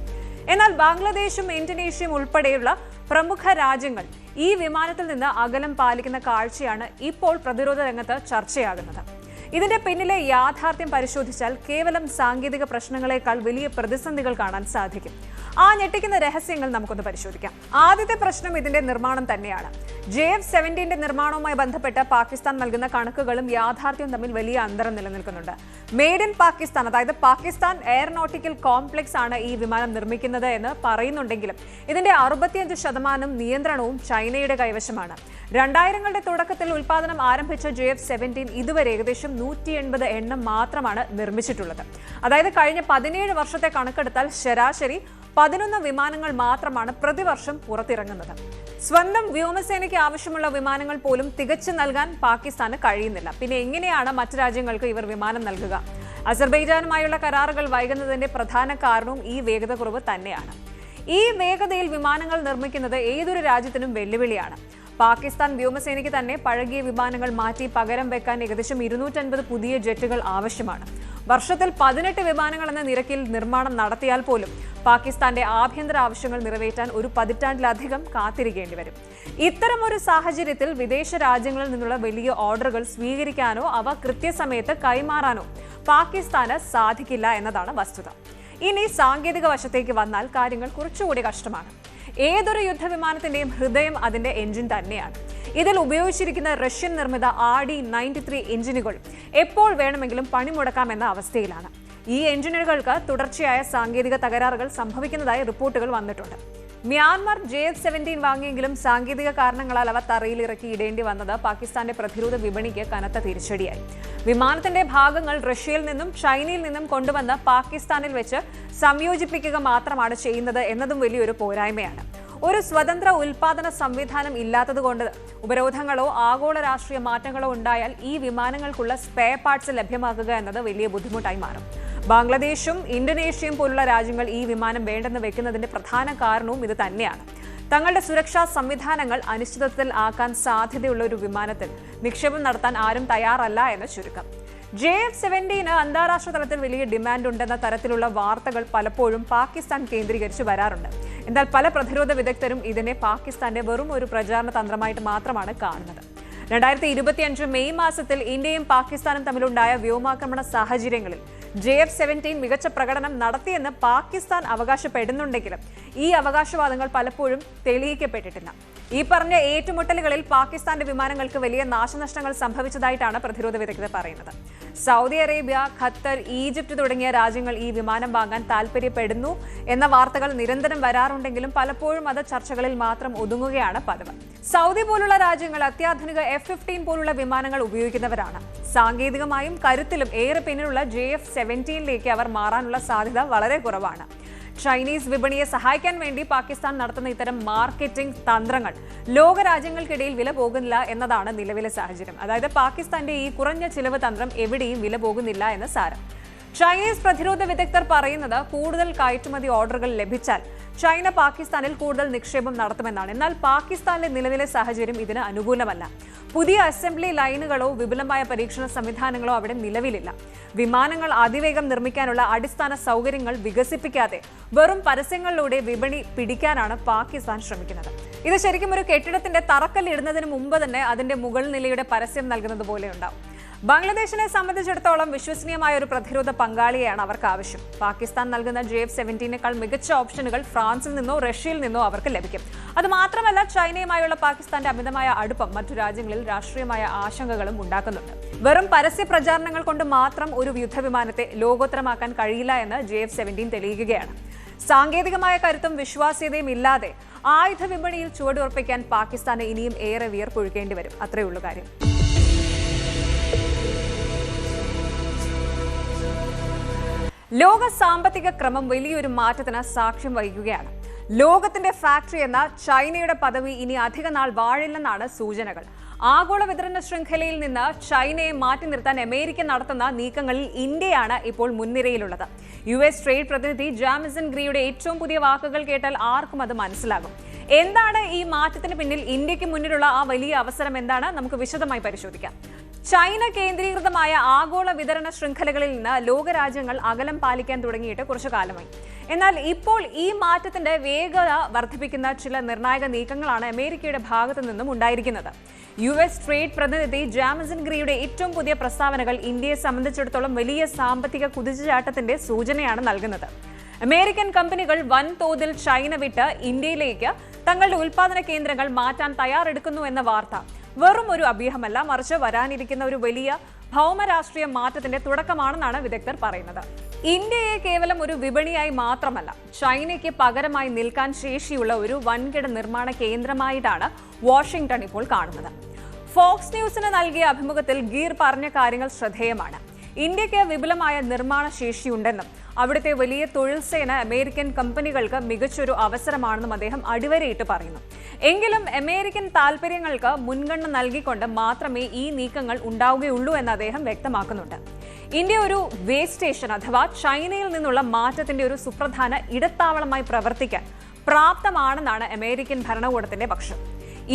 എന്നാൽ ബംഗ്ലാദേശും ഇന്തോനേഷ്യയും ഉൾപ്പെടെയുള്ള പ്രമുഖ രാജ്യങ്ങൾ ഈ വിമാനത്തിൽ നിന്ന് അകലം പാലിക്കുന്ന കാഴ്ചയാണ് ഇപ്പോൾ പ്രതിരോധ രംഗത്ത് ചർച്ചയാകുന്നത്. ഇതിന്റെ പിന്നിലെ യാഥാർത്ഥ്യം പരിശോധിച്ചാൽ കേവലം സാങ്കേതിക പ്രശ്നങ്ങളെക്കാൾ വലിയ പ്രതിസന്ധികൾ കാണാൻ സാധിക്കും. ആ ഞെട്ടിക്കുന്ന രഹസ്യങ്ങൾ നമുക്കൊന്ന് പരിശോധിക്കാം. ആദ്യത്തെ പ്രശ്നം ഇതിന്റെ നിർമ്മാണം തന്നെയാണ്. JF-17 നിർമ്മാണവുമായി ബന്ധപ്പെട്ട് പാകിസ്ഥാൻ നൽകുന്ന കണക്കുകളും യാഥാർത്ഥ്യവും തമ്മിൽ വലിയ അന്തരം നിലനിൽക്കുന്നുണ്ട്. മെയ്ഡ് ഇൻ പാകിസ്ഥാൻ, അതായത് പാകിസ്ഥാൻ എയറോനോട്ടിക്കൽ കോംപ്ലക്സ് ആണ് ഈ വിമാനം നിർമ്മിക്കുന്നത് എന്ന് പറയുന്നുണ്ടെങ്കിലും ഇതിന്റെ 65% നിയന്ത്രണവും ചൈനയുടെ കൈവശമാണ്. 2000ങ്ങളുടെ തുടക്കത്തിൽ ഉൽപ്പാദനം ആരംഭിച്ച JF-17 ഇതുവരെ ഏകദേശം 180 എണ്ണം മാത്രമാണ് നിർമ്മിച്ചിട്ടുള്ളത്. അതായത് കഴിഞ്ഞ 17 വർഷത്തെ കണക്കെടുത്താൽ ശരാശരി 11 വിമാനങ്ങൾ മാത്രമാണ് പ്രതിവർഷം പുറത്തിറങ്ങുന്നത്. സ്വന്തം വ്യോമസേനയ്ക്ക് ആവശ്യമുള്ള വിമാനങ്ങൾ പോലും തികച്ചു നൽകാൻ പാകിസ്ഥാന് കഴിയുന്നില്ല. പിന്നെ എങ്ങനെയാണ് മറ്റു രാജ്യങ്ങൾക്ക് ഇവർ വിമാനം നൽകുക? അസർബൈജാനുമായുള്ള കരാറുകൾ വൈകുന്നതിന്റെ പ്രധാന കാരണവും ഈ വേഗത കുറവ് തന്നെയാണ്. ഈ വേഗതയിൽ വിമാനങ്ങൾ നിർമ്മിക്കുന്നത് ഏതൊരു രാജ്യത്തിനും വെല്ലുവിളിയാണ്. പാകിസ്ഥാൻ വ്യോമസേനയ്ക്ക് തന്നെ പഴകിയ വിമാനങ്ങൾ മാറ്റി പകരം വെക്കാൻ ഏകദേശം 250 പുതിയ ജെറ്റുകൾ ആവശ്യമാണ്. വർഷത്തിൽ 18 വിമാനങ്ങൾ എന്ന നിരക്കിൽ നിർമ്മാണം നടത്തിയാൽ പോലും പാകിസ്ഥാന്റെ ആഭ്യന്തര ആവശ്യങ്ങൾ നിറവേറ്റാൻ ഒരു പതിറ്റാണ്ടിലധികം കാത്തിരിക്കേണ്ടി വരും. ഇത്തരമൊരു സാഹചര്യത്തിൽ വിദേശ രാജ്യങ്ങളിൽ നിന്നുള്ള വലിയ ഓർഡറുകൾ സ്വീകരിക്കാനോ അവ കൃത്യസമയത്ത് കൈമാറാനോ പാകിസ്ഥാന് സാധിക്കില്ല എന്നതാണ് വസ്തുത. ഇനി സാങ്കേതിക വശത്തേക്ക് വന്നാൽ കാര്യങ്ങൾ കുറച്ചുകൂടി കഷ്ടമാണ്. ഏതൊരു യുദ്ധവിമാനത്തിന്റെയും ഹൃദയം അതിന്റെ എഞ്ചിൻ തന്നെയാണ്. ഇതിൽ ഉപയോഗിച്ചിരിക്കുന്ന റഷ്യൻ നിർമ്മിത RD-93 എഞ്ചിനുകൾ എപ്പോൾ വേണമെങ്കിലും പണിമുടക്കാമെന്ന അവസ്ഥയിലാണ്. ഈ എഞ്ചിനുകൾക്ക് തുടർച്ചയായ സാങ്കേതിക തകരാറുകൾ സംഭവിക്കുന്നതായി റിപ്പോർട്ടുകൾ വന്നിട്ടുണ്ട്. മ്യാൻമർ JF-17 വാങ്ങിയെങ്കിലും സാങ്കേതിക കാരണങ്ങളാൽ അവ തറയിലിറക്കി ഇടേണ്ടി വന്നത് പാകിസ്ഥാന്റെ പ്രതിരോധ വിപണിക്ക് കനത്ത തിരിച്ചടിയായി. വിമാനത്തിന്റെ ഭാഗങ്ങൾ റഷ്യയിൽ നിന്നും ചൈനയിൽ നിന്നും കൊണ്ടുവന്ന് പാകിസ്ഥാനിൽ വെച്ച് സംയോജിപ്പിക്കുക മാത്രമാണ് ചെയ്യുന്നത് എന്നതും വലിയൊരു പോരായ്മയാണ്. ഒരു സ്വതന്ത്ര ഉൽപാദന സംവിധാനം ഇല്ലാത്തതുകൊണ്ട് ഉപരോധങ്ങളോ ആഗോള രാഷ്ട്രീയ മാറ്റങ്ങളോ ഉണ്ടായാൽ ഈ വിമാനങ്ങൾക്കുള്ള സ്പെയർ പാർട്സ് ലഭ്യമാക്കുക എന്നത് വലിയ ബുദ്ധിമുട്ടായി മാറും. ബംഗ്ലാദേശും ഇന്തോനേഷ്യയും പോലുള്ള രാജ്യങ്ങൾ ഈ വിമാനം വേണ്ടെന്ന് വെക്കുന്നതിന്റെ പ്രധാന കാരണവും ഇത് തന്നെയാണ്. തങ്ങളുടെ സുരക്ഷാ സംവിധാനങ്ങൾ അനിശ്ചിതത്വത്തിൽ ആക്കാൻ സാധ്യതയുള്ള ഒരു വിമാനത്തിൽ നിക്ഷേപം നടത്താൻ ആരും തയ്യാറല്ല എന്ന് ചുരുക്കം. JF-17 അന്താരാഷ്ട്ര തലത്തിൽ വലിയ ഡിമാൻഡ് ഉണ്ടെന്ന തരത്തിലുള്ള വാർത്തകൾ പലപ്പോഴും പാകിസ്ഥാൻ കേന്ദ്രീകരിച്ച് വരാറുണ്ട്. എന്നാൽ പല പ്രതിരോധ വിദഗ്ധരും ഇതിനെ പാകിസ്ഥാന്റെ വെറും ഒരു പ്രചാരണ തന്ത്രമായിട്ട് മാത്രമാണ് കാണുന്നത്. 2025 മെയ് മാസത്തിൽ ഇന്ത്യയും പാകിസ്ഥാനും തമ്മിലുണ്ടായ വ്യോമാക്രമണ സാഹചര്യങ്ങളിൽ JF-17 മികച്ച പ്രകടനം നടത്തിയെന്ന് പാകിസ്ഥാൻ അവകാശപ്പെടുന്നുണ്ടെങ്കിലും ഈ അവകാശവാദങ്ങൾ പലപ്പോഴും തെളിയിക്കപ്പെട്ടിട്ടില്ല. ഈ പറഞ്ഞ ഏറ്റുമുട്ടലുകളിൽ പാകിസ്ഥാന്റെ വിമാനങ്ങൾക്ക് വലിയ നാശനഷ്ടങ്ങൾ സംഭവിച്ചതായിട്ടാണ് പ്രതിരോധ വിദഗ്ധർ പറയുന്നത്. സൗദി അറേബ്യ, ഖത്തർ, ഈജിപ്ത് തുടങ്ങിയ രാജ്യങ്ങൾ ഈ വിമാനം വാങ്ങാൻ താൽപര്യപ്പെടുന്നു എന്ന വാർത്തകൾ നിരന്തരം വരാറുണ്ടെങ്കിലും പലപ്പോഴും അത് ചർച്ചകളിൽ മാത്രം ഒതുങ്ങുകയാണ് പതിവ്. സൗദി പോലുള്ള രാജ്യങ്ങൾ അത്യാധുനിക F-15 പോലുള്ള വിമാനങ്ങൾ ഉപയോഗിക്കുന്നവരാണ്. സാങ്കേതികമായും കരുത്തിലും ഏറെ പിന്നിലുള്ള JF-17ലേക്ക് അവർ മാറാനുള്ള സാധ്യത വളരെ കുറവാണ്. ചൈനീസ് വിപണിയെ സഹായിക്കാൻ വേണ്ടി പാകിസ്ഥാൻ നടത്തുന്ന ഇത്തരം മാർക്കറ്റിംഗ് തന്ത്രങ്ങൾ ലോകരാജ്യങ്ങൾക്കിടയിൽ വില പോകുന്നില്ല എന്നതാണ് നിലവിലെ സാഹചര്യം. അതായത് പാകിസ്ഥാന്റെ ഈ കുറഞ്ഞ ചിലവ് തന്ത്രം എവിടെയും വില പോകുന്നില്ല എന്ന് സാരം. ചൈനീസ് പ്രതിരോധ വിദഗ്ധർ പറയുന്നത് കൂടുതൽ കയറ്റുമതി ഓർഡറുകൾ ലഭിച്ചാൽ ചൈന പാകിസ്ഥാനിൽ കൂടുതൽ നിക്ഷേപം നടത്തുമെന്നാണ്. എന്നാൽ പാകിസ്ഥാനിലെ നിലവിലെ സാഹചര്യം ഇതിന് അനുകൂലമല്ല. പുതിയ അസംബ്ലി ലൈനുകളോ വിപുലമായ പരീക്ഷണ സംവിധാനങ്ങളോ അവിടെ നിലവിലില്ല. വിമാനങ്ങൾ അതിവേഗം നിർമ്മിക്കാനുള്ള അടിസ്ഥാന സൗകര്യങ്ങൾ വികസിപ്പിക്കാതെ വെറും പരസ്യങ്ങളിലൂടെ വിപണി പിടിക്കാനാണ് പാകിസ്ഥാൻ ശ്രമിക്കുന്നത്. ഇത് ശരിക്കും ഒരു കെട്ടിടത്തിന്റെ തറക്കല്ലിടുന്നതിന് മുമ്പ് തന്നെ അതിന്റെ മുകൾ നിലയുടെ പരസ്യം നൽകുന്നത് പോലെ ഉണ്ടാവും. ബംഗ്ലാദേശിനെ സംബന്ധിച്ചിടത്തോളം വിശ്വസനീയമായ ഒരു പ്രതിരോധ പങ്കാളിയെയാണ് അവർക്ക് ആവശ്യം. പാകിസ്ഥാൻ നൽകുന്ന JF-17നേക്കാൾ മികച്ച ഓപ്ഷനുകൾ ഫ്രാൻസിൽ നിന്നോ റഷ്യയിൽ നിന്നോ അവർക്ക് ലഭിക്കും. അത് മാത്രമല്ല, ചൈനയുമായുള്ള പാകിസ്ഥാന്റെ അമിതമായ അടുപ്പം മറ്റു രാജ്യങ്ങളിൽ രാഷ്ട്രീയമായ ആശങ്കകളും ഉണ്ടാക്കുന്നുണ്ട്. വെറും പരസ്യ പ്രചാരണങ്ങൾ കൊണ്ട് മാത്രം ഒരു യുദ്ധവിമാനത്തെ ലോകോത്തരമാക്കാൻ കഴിയില്ല എന്ന് JF-17 തെളിയിക്കുകയാണ്. സാങ്കേതികമായ കരുത്തും വിശ്വാസ്യതയും ഇല്ലാതെ ആയുധ വിപണിയിൽ ചുവടുറപ്പിക്കാൻ പാകിസ്ഥാന് ഇനിയും ഏറെ വിയർപ്പൊഴുക്കേണ്ടി വരും. അത്രയുള്ളൂ കാര്യം. ലോക സാമ്പത്തിക ക്രമം വലിയൊരു മാറ്റത്തിന് സാക്ഷ്യം വഹിക്കുകയാണ്. ലോകത്തിന്റെ ഫാക്ടറി എന്ന ചൈനയുടെ പദവി ഇനി അധിക നാൾ വാഴില്ലെന്നാണ് സൂചനകൾ. ആഗോള വിതരണ ശൃംഖലയിൽ നിന്ന് ചൈനയെ മാറ്റി നിർത്താൻ അമേരിക്ക നടത്തുന്ന നീക്കങ്ങളിൽ ഇന്ത്യയാണ് ഇപ്പോൾ മുൻനിരയിലുള്ളത്. US ട്രേഡ് പ്രതിനിധി ജാമിസൺ ഗ്രിയുടെ ഏറ്റവും പുതിയ വാക്കുകൾ കേട്ടാൽ ആർക്കും അത് മനസ്സിലാകും. എന്താണ് ഈ മാറ്റത്തിന് പിന്നിൽ ഇന്ത്യക്ക് മുന്നിലുള്ള ആ വലിയ അവസരം എന്താണ്? നമുക്ക് വിശദമായി പരിശോധിക്കാം. ചൈന കേന്ദ്രീകൃതമായ ആഗോള വിതരണ ശൃംഖലകളിൽ നിന്ന് ലോകരാജ്യങ്ങൾ അകലം പാലിക്കാൻ തുടങ്ങിയിട്ട് കുറച്ചു കാലമായി. എന്നാൽ ഇപ്പോൾ ഈ മാറ്റത്തിന്റെ വേഗത വർദ്ധിപ്പിക്കുന്ന ചില നിർണായക നീക്കങ്ങളാണ് അമേരിക്കയുടെ ഭാഗത്തു നിന്നും ഉണ്ടായിരിക്കുന്നത്. US ട്രേഡ് പ്രതിനിധി ജാമിസൺ ഗ്രിയുടെ ഏറ്റവും പുതിയ പ്രസ്താവനകൾ ഇന്ത്യയെ സംബന്ധിച്ചിടത്തോളം വലിയ സാമ്പത്തിക കുതിച്ചുചാട്ടത്തിന്റെ സൂചനയാണ് നൽകുന്നത്. അമേരിക്കൻ കമ്പനികൾ വൻതോതിൽ ചൈന വിട്ട് ഇന്ത്യയിലേക്ക് തങ്ങളുടെ ഉൽപാദന കേന്ദ്രങ്ങൾ മാറ്റാൻ തയ്യാറെടുക്കുന്നു എന്ന വാർത്ത വെറും ഒരു അഭ്യൂഹമല്ല, മറിച്ച് വരാനിരിക്കുന്ന ഒരു വലിയ ഭൗമരാഷ്ട്രീയ മാറ്റത്തിന്റെ തുടക്കമാണെന്നാണ് വിദഗ്ധർ പറയുന്നത്. ഇന്ത്യയെ കേവലം ഒരു വിപണിയായി മാത്രമല്ല, ചൈനയ്ക്ക് പകരമായി നിൽക്കാൻ ശേഷിയുള്ള ഒരു വൻകിട നിർമ്മാണ കേന്ദ്രമായിട്ടാണ് വാഷിംഗ്ടൺ ഇപ്പോൾ കാണുന്നത്. ഫോക്സ് ന്യൂസിന് നൽകിയ അഭിമുഖത്തിൽ ഗീർ പറഞ്ഞ കാര്യങ്ങൾ ശ്രദ്ധേയമാണ്. ഇന്ത്യക്ക് വിപുലമായ നിർമ്മാണ ശേഷിയുണ്ടെന്നും അവിടുത്തെ വലിയ തൊഴിൽ സേന അമേരിക്കൻ കമ്പനികൾക്ക് മികച്ചൊരു അവസരമാണെന്നും അദ്ദേഹം അടിവരയിട്ട് പറയുന്നു. എങ്കിലും അമേരിക്കൻ താൽപര്യങ്ങൾക്ക് മുൻഗണന നൽകിക്കൊണ്ട് മാത്രമേ ഈ നീക്കങ്ങൾ ഉണ്ടാവുകയുള്ളൂ എന്ന് അദ്ദേഹം വ്യക്തമാക്കുന്നുണ്ട്. ഇന്ത്യ ഒരു വേസ്റ്റ് സ്റ്റേഷൻ അഥവാ ചൈനയിൽ നിന്നുള്ള മാറ്റത്തിന്റെ ഒരു സുപ്രധാന ഇടത്താവളമായി പ്രവർത്തിക്കാൻ പ്രാപ്തമാണെന്നാണ് അമേരിക്കൻ ഭരണകൂടത്തിന്റെ പക്ഷം.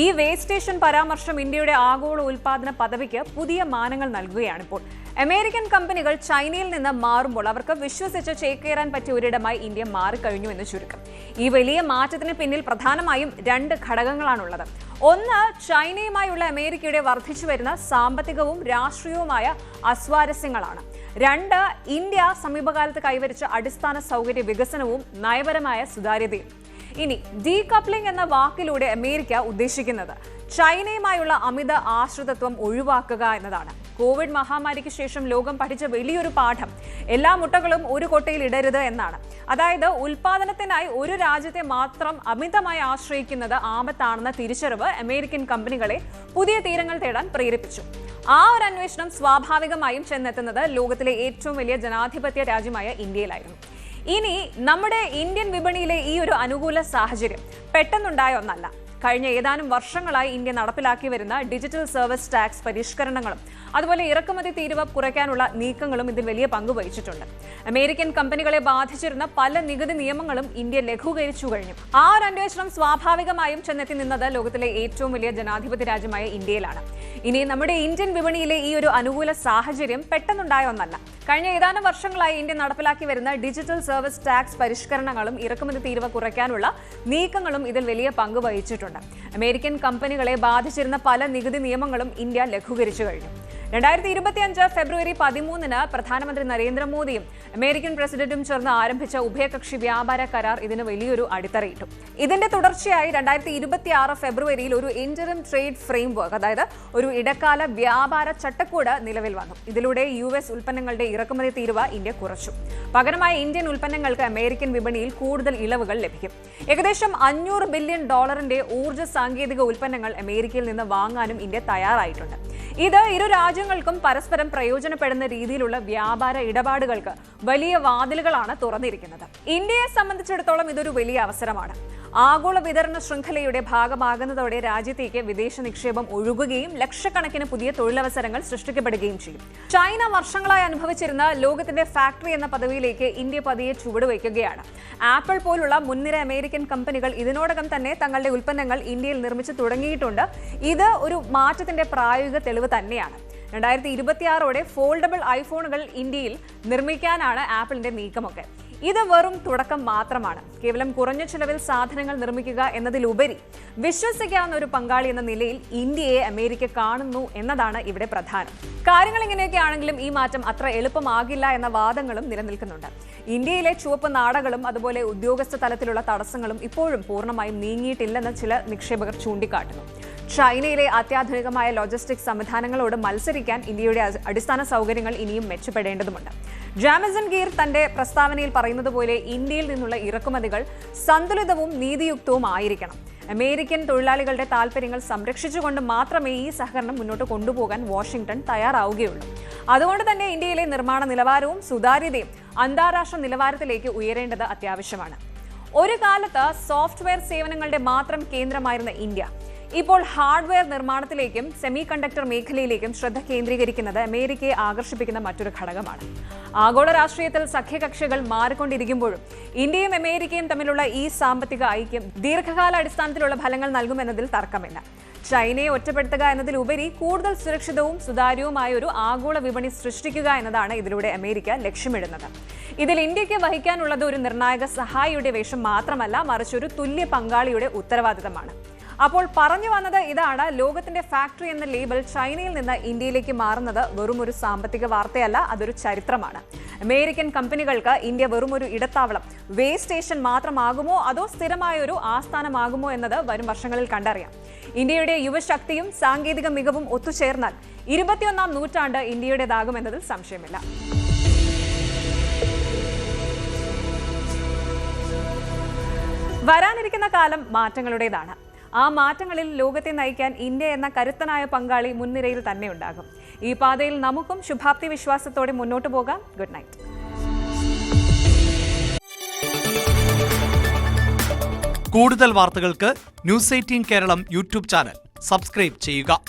ഈ വേസ്റ്റ് സ്റ്റേഷൻ പരാമർശം ഇന്ത്യയുടെ ആഗോള ഉൽപാദന പദവിക്ക് പുതിയ മാനങ്ങൾ നൽകുകയാണിപ്പോൾ. അമേരിക്കൻ കമ്പനികൾ ചൈനയിൽ നിന്ന് മാറുമ്പോൾ അവർക്ക് വിശ്വസിച്ച് ചേക്കേറാൻ പറ്റിയ ഒരിടമായി ഇന്ത്യ മാറിക്കഴിഞ്ഞു എന്ന് ചുരുക്കം. ഈ വലിയ മാറ്റത്തിന് പിന്നിൽ പ്രധാനമായും 2 ഘടകങ്ങളാണുള്ളത്. ഒന്ന്, ചൈനയുമായുള്ള അമേരിക്കയുടെ വർദ്ധിച്ചു വരുന്ന സാമ്പത്തികവും രാഷ്ട്രീയവുമായ അസ്വാരസ്യങ്ങളാണ്. 2, ഇന്ത്യ സമീപകാലത്ത് കൈവരിച്ച അടിസ്ഥാന സൗകര്യ വികസനവും നയപരമായ സുതാര്യതയും. ഇനി ഡീകപ്ലിംഗ് എന്ന വാക്കിലൂടെ അമേരിക്ക ഉദ്ദേശിക്കുന്നത് ചൈനയുമായുള്ള അമിത ആശ്രിതത്വം ഒഴിവാക്കുക എന്നതാണ്. കോവിഡ് മഹാമാരിക്ക് ശേഷം ലോകം പഠിച്ച വലിയൊരു പാഠം എല്ലാ മുട്ടകളും ഒരു കൊട്ടയിൽ ഇടരുത് എന്നാണ്. അതായത് ഉൽപാദനത്തിനായി ഒരു രാജ്യത്തെ മാത്രം അമിതമായി ആശ്രയിക്കുന്നത് ആപത്താണെന്ന തിരിച്ചറിവ് അമേരിക്കൻ കമ്പനികളെ പുതിയ തീരങ്ങൾ തേടാൻ പ്രേരിപ്പിച്ചു. ആ ഒരു അന്വേഷണം സ്വാഭാവികമായും ചെന്നെത്തുന്നത് ലോകത്തിലെ ഏറ്റവും വലിയ ജനാധിപത്യ രാജ്യമായ ഇന്ത്യയിലായിരുന്നു. ഇനി നമ്മുടെ ഇന്ത്യൻ വിപണിയിലെ ഈ ഒരു അനുകൂല സാഹചര്യം പെട്ടെന്നുണ്ടായ ഒന്നല്ല. കഴിഞ്ഞ ഏതാനും വർഷങ്ങളായി ഇന്ത്യ നടപ്പിലാക്കി വരുന്ന ഡിജിറ്റൽ സർവീസ് ടാക്സ് പരിഷ്കരണങ്ങളും അതുപോലെ ഇറക്കുമതി തീരുവ കുറയ്ക്കാനുള്ള നീക്കങ്ങളും ഇതിൽ വലിയ പങ്ക് വഹിച്ചിട്ടുണ്ട്. അമേരിക്കൻ കമ്പനികളെ ബാധിച്ചിരുന്ന പല നികുതി നിയമങ്ങളും ഇന്ത്യ ലഘൂകരിച്ചു കഴിഞ്ഞു. ആ ഒരു അന്വേഷണം സ്വാഭാവികമായും ചെന്നെത്തി നിന്നത് ലോകത്തിലെ ഏറ്റവും വലിയ ജനാധിപത്യ രാജ്യമായ ഇന്ത്യയിലാണ്. ഇനി നമ്മുടെ ഇന്ത്യൻ വിപണിയിലെ ഈ ഒരു അനുകൂല സാഹചര്യം പെട്ടെന്നുണ്ടായ ഒന്നല്ല. കഴിഞ്ഞ ഏതാനും വർഷങ്ങളായി ഇന്ത്യ നടപ്പിലാക്കി വരുന്ന ഡിജിറ്റൽ സർവീസ് ടാക്സ് പരിഷ്കരണങ്ങളും ഇറക്കുമതി തീരുവ കുറയ്ക്കാനുള്ള നീക്കങ്ങളും ഇതിൽ വലിയ പങ്ക് വഹിച്ചിട്ടുണ്ട്. അമേരിക്കൻ കമ്പനികളെ ബാധിച്ചിരുന്ന പല നികുതി നിയമങ്ങളും ഇന്ത്യ ലഘൂകരിച്ചു കഴിഞ്ഞു. 2025 ഫെബ്രുവരി 13 പ്രധാനമന്ത്രി നരേന്ദ്രമോദിയും അമേരിക്കൻ പ്രസിഡന്റും ചേർന്ന് ആരംഭിച്ച ഉഭയകക്ഷി വ്യാപാര കരാർ ഇതിന് വലിയൊരു അടിത്തറയിട്ടു. ഇതിന്റെ തുടർച്ചയായി 2026 ഫെബ്രുവരിയിൽ ഒരു ഇന്ററിം ട്രേഡ് ഫ്രെയിംവർക്ക്, അതായത് ഒരു ഇടക്കാല വ്യാപാര ചട്ടക്കൂട് നിലവിൽ വന്നു. ഇതിലൂടെ US ഉൽപ്പന്നങ്ങളുടെ ഇറക്കുമതി തീരുവ ഇന്ത്യ കുറച്ചു. പകരമായി ഇന്ത്യൻ ഉൽപ്പന്നങ്ങൾക്ക് അമേരിക്കൻ വിപണിയിൽ കൂടുതൽ ഇളവുകൾ ലഭിക്കും. ഏകദേശം $500 ബില്യൺ ഊർജ്ജ സാങ്കേതിക ഉൽപ്പന്നങ്ങൾ അമേരിക്കയിൽ നിന്ന് വാങ്ങാനും ഇന്ത്യ തയ്യാറായിട്ടുണ്ട്. ഇത് ഇരു രാജ്യങ്ങൾക്കും പരസ്പരം പ്രയോജനപ്പെടുന്ന രീതിയിലുള്ള വ്യാപാര ഇടപാടുകൾക്ക് വലിയ വാതിലുകളാണ് തുറന്നിരിക്കുന്നത്. ഇന്ത്യയെ സംബന്ധിച്ചിടത്തോളം ഇതൊരു വലിയ അവസരമാണ്. ആഗോള വിതരണ ശൃംഖലയുടെ ഭാഗമാകുന്നതോടെ രാജ്യത്തേക്ക് വിദേശ നിക്ഷേപം ഒഴുകുകയും ലക്ഷക്കണക്കിന് പുതിയ തൊഴിലവസരങ്ങൾ സൃഷ്ടിക്കപ്പെടുകയും ചെയ്യും. ചൈന വർഷങ്ങളായി അനുഭവിച്ചിരുന്ന ലോകത്തിന്റെ ഫാക്ടറി എന്ന പദവിയിലേക്ക് ഇന്ത്യ പതിയെ ചുവടുവയ്ക്കുകയാണ്. ആപ്പിൾ പോലുള്ള മുൻനിര അമേരിക്കൻ കമ്പനികൾ ഇതിനോടകം തന്നെ തങ്ങളുടെ ഉൽപ്പന്നങ്ങൾ ഇന്ത്യയിൽ നിർമ്മിച്ചു തുടങ്ങിയിട്ടുണ്ട്. ഇത് ഒരു മാറ്റത്തിന്റെ പ്രായോഗിക തെളിവ് തന്നെയാണ്. 2026 ഫോൾഡബിൾ ഐഫോണുകൾ ഇന്ത്യയിൽ നിർമ്മിക്കാനാണ് ആപ്പിളിന്റെ നീക്കമൊക്കെ. ഇത് വെറും തുടക്കം മാത്രമാണ്. കേവലം കുറഞ്ഞ ചിലവിൽ സാധനങ്ങൾ നിർമ്മിക്കുക എന്നതിലുപരി വിശ്വസിക്കാവുന്ന ഒരു പങ്കാളി എന്ന നിലയിൽ ഇന്ത്യയെ അമേരിക്ക കാണുന്നു എന്നതാണ് ഇവിടെ പ്രധാനം. കാര്യങ്ങൾ ഇങ്ങനെയൊക്കെയാണെങ്കിലും ഈ മാറ്റം അത്ര എളുപ്പമാകില്ല എന്ന വാദങ്ങളും നിലനിൽക്കുന്നുണ്ട്. ഇന്ത്യയിലെ ചുവപ്പ് നാടകളും അതുപോലെ ഉദ്യോഗസ്ഥ തലത്തിലുള്ള തടസ്സങ്ങളും ഇപ്പോഴും പൂർണ്ണമായും നീങ്ങിയിട്ടില്ലെന്ന് ചില നിക്ഷേപകർ ചൂണ്ടിക്കാട്ടുന്നു. ചൈനയിലെ അത്യാധുനികമായ ലോജിസ്റ്റിക്സ് സംവിധാനങ്ങളോട് മത്സരിക്കാൻ ഇന്ത്യയുടെ അടിസ്ഥാന സൗകര്യങ്ങൾ ഇനിയും മെച്ചപ്പെടേണ്ടതുണ്ട്. ജാമസൺ ഗീർ തന്റെ പ്രസ്താവനയിൽ പറയുന്നത് പോലെ ഇന്ത്യയിൽ നിന്നുള്ള ഇറക്കുമതികൾ സന്തുലിതവും നീതിയുക്തവും ആയിരിക്കണം. അമേരിക്കൻ തൊഴിലാളികളുടെ താൽപ്പര്യങ്ങൾ സംരക്ഷിച്ചുകൊണ്ട് മാത്രമേ ഈ സഹകരണം മുന്നോട്ട് കൊണ്ടുപോകാൻ വാഷിംഗ്ടൺ തയ്യാറാവുകയുള്ളൂ. അതുകൊണ്ട് തന്നെ ഇന്ത്യയിലെ നിർമ്മാണ നിലവാരവും സുതാര്യതയും അന്താരാഷ്ട്ര നിലവാരത്തിലേക്ക് ഉയരേണ്ടത് അത്യാവശ്യമാണ്. ഒരു കാലത്ത് സോഫ്റ്റ്വെയർ സേവനങ്ങളുടെ മാത്രം കേന്ദ്രമായിരുന്ന ഇന്ത്യ ഇപ്പോൾ ഹാർഡ്വെയർ നിർമ്മാണത്തിലേക്കും സെമി കണ്ടക്ടർ മേഖലയിലേക്കും ശ്രദ്ധ കേന്ദ്രീകരിക്കുന്നത് അമേരിക്കയെ ആകർഷിപ്പിക്കുന്ന മറ്റൊരു ഘടകമാണ്. ആഗോള രാഷ്ട്രീയത്തിൽ സഖ്യകക്ഷികൾ മാറിക്കൊണ്ടിരിക്കുമ്പോഴും ഇന്ത്യയും അമേരിക്കയും തമ്മിലുള്ള ഈ സാമ്പത്തിക ഐക്യം ദീർഘകാല അടിസ്ഥാനത്തിലുള്ള ഫലങ്ങൾ നൽകുമെന്നതിൽ തർക്കമില്ല. ചൈനയെ ഒറ്റപ്പെടുത്തുക എന്നതിലുപരി കൂടുതൽ സുരക്ഷിതവും സുതാര്യവുമായ ഒരു ആഗോള വിപണി സൃഷ്ടിക്കുക എന്നതാണ് ഇതിലൂടെ അമേരിക്ക ലക്ഷ്യമിടുന്നത്. ഇതിൽ ഇന്ത്യക്ക് വഹിക്കാനുള്ളത് ഒരു നിർണായക സഹായിയുടെ വേഷം മാത്രമല്ല, മറിച്ച് ഒരു തുല്യ പങ്കാളിയുടെ ഉത്തരവാദിത്തമാണ്. അപ്പോൾ പറഞ്ഞു വന്നത് ഇതാണ്: ലോകത്തിന്റെ ഫാക്ടറി എന്ന ലേബൽ ചൈനയിൽ നിന്ന് ഇന്ത്യയിലേക്ക് മാറുന്നത് വെറും ഒരു സാമ്പത്തിക വാർത്തയല്ല, അതൊരു ചരിത്രമാണ്. അമേരിക്കൻ കമ്പനികൾക്ക് ഇന്ത്യ വെറും ഒരു ഇടത്താവളം, വേ സ്റ്റേഷൻ മാത്രമാകുമോ അതോ സ്ഥിരമായൊരു ആസ്ഥാനമാകുമോ എന്നത് വരും വർഷങ്ങളിൽ കണ്ടറിയാം. ഇന്ത്യയുടെ യുവശക്തിയും സാങ്കേതിക മികവും ഒത്തുചേർന്നാൽ 21ാം നൂറ്റാണ്ട് ഇന്ത്യയുടേതാകുമെന്നതിൽ സംശയമില്ല. വരാനിരിക്കുന്ന കാലം മാറ്റങ്ങളുടേതാണ്. ആ മാറ്റങ്ങളിൽ ലോകത്തെ നയിക്കാൻ ഇന്ത്യ എന്ന കരുത്തനായ പങ്കാളി മുൻനിരയിൽ തന്നെ ഉണ്ടാകും. ഈ പാതയിൽ നമുക്കും ശുഭാപ്തി വിശ്വാസത്തോടെ മുന്നോട്ട് പോകാം. Good night. കൂടുതൽ വാർത്തകൾക്ക് news 18 Keralam YouTube channel subscribe ചെയ്യുക.